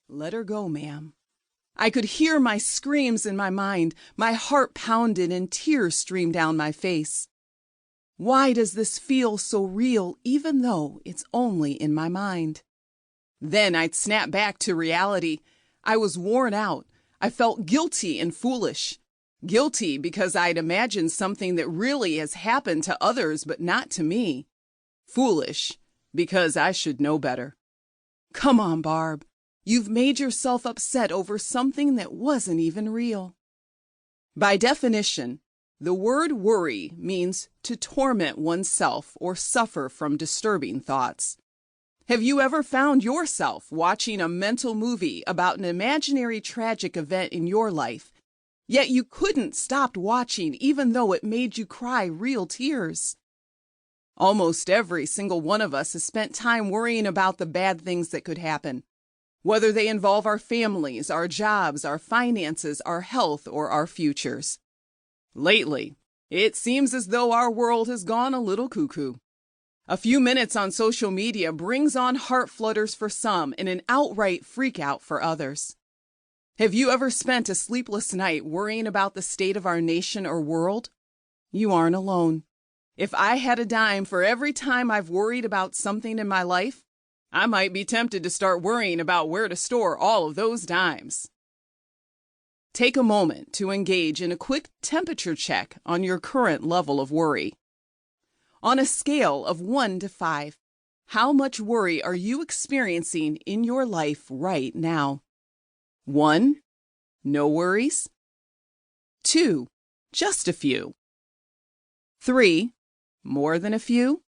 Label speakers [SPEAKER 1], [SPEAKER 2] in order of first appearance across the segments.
[SPEAKER 1] Let her go, ma'am. I could hear my screams in my mind. My heart pounded and tears streamed down my face. Why does this feel so real, even though it's only in my mind? Then I'd snap back to reality. I was worn out. I felt guilty and foolish. Guilty because I'd imagined something that really has happened to others but not to me. Foolish because I should know better. Come on, Barb. You've made yourself upset over something that wasn't even real. By definition, the word worry means to torment oneself or suffer from disturbing thoughts. Have you ever found yourself watching a mental movie about an imaginary tragic event in your life, yet you couldn't stop watching even though it made you cry real tears? Almost every single one of us has spent time worrying about the bad things that could happen, whether they involve our families, our jobs, our finances, our health, or our futures. Lately, it seems as though our world has gone a little cuckoo. A few minutes on social media brings on heart flutters for some and an outright freak out for others. Have you ever spent a sleepless night worrying about the state of our nation or world? You aren't alone. If I had a dime for every time I've worried about something in my life, I might be tempted to start worrying about where to store all of those dimes. Take a moment to engage in a quick temperature check on your current level of worry. On a scale of 1 to 5, how much worry are you experiencing in your life right now? 1, no worries. 2, just a few. 3, more than a few.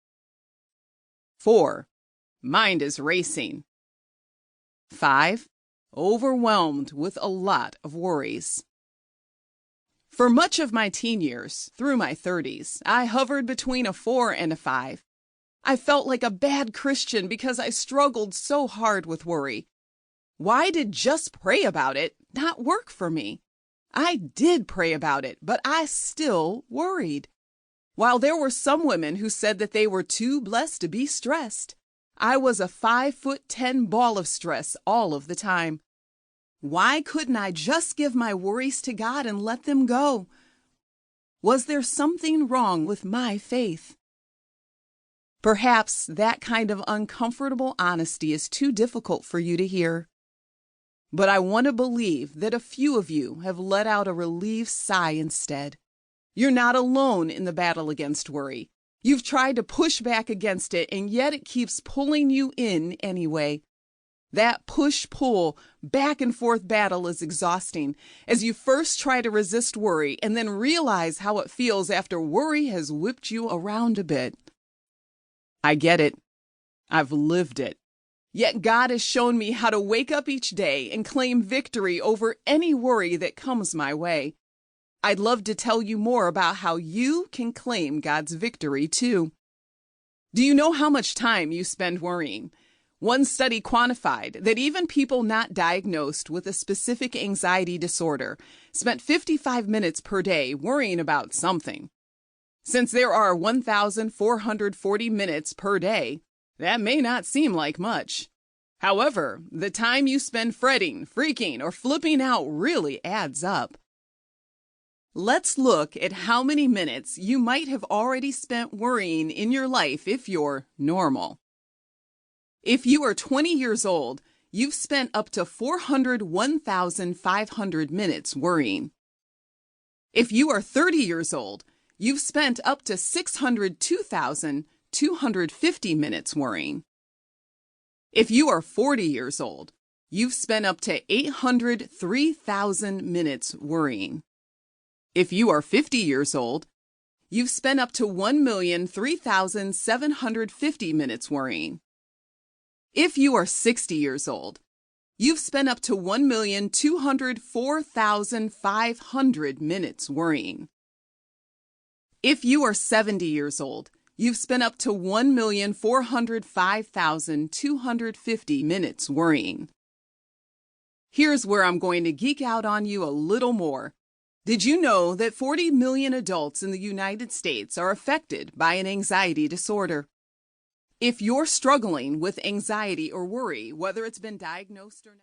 [SPEAKER 1] 4, mind is racing. 5, overwhelmed with a lot of worries. For much of my teen years, through my 30s, I hovered between a 4 and a 5. I felt like a bad Christian because I struggled so hard with worry. Why did just pray about it not work for me? I did pray about it, but I still worried. While there were some women who said that they were too blessed to be stressed, I was a 5'10" ball of stress all of the time. Why couldn't I just give my worries to God and let them go? Was there something wrong with my faith? Perhaps that kind of uncomfortable honesty is too difficult for you to hear. But I want to believe that a few of you have let out a relieved sigh instead. You're not alone in the battle against worry. You've tried to push back against it, and yet it keeps pulling you in anyway. That push-pull, back-and-forth battle is exhausting, as you first try to resist worry and then realize how it feels after worry has whipped you around a bit. I get it. I've lived it. Yet God has shown me how to wake up each day and claim victory over any worry that comes my way. I'd love to tell you more about how you can claim God's victory too. Do you know how much time you spend worrying? One study quantified that even people not diagnosed with a specific anxiety disorder spent 55 minutes per day worrying about something. Since there are 1,440 minutes per day, that may not seem like much. However, the time you spend fretting, freaking, or flipping out really adds up. Let's look at how many minutes you might have already spent worrying in your life if you're normal. If you are 20 years old, you've spent up to 401,500 minutes worrying. If you are 30 years old, you've spent up to 602,250 minutes worrying. If you are 40 years old, you've spent up to 803,000 minutes worrying. If you are 50 years old, you've spent up to 1,003,750 minutes worrying. If you are 60 years old, you've spent up to 1,204,500 minutes worrying. If you are 70 years old, you've spent up to 1,405,250 minutes worrying. Here's where I'm going to geek out on you a little more. Did you know that 40 million adults in the United States are affected by an anxiety disorder? If you're struggling with anxiety or worry, whether it's been diagnosed or not,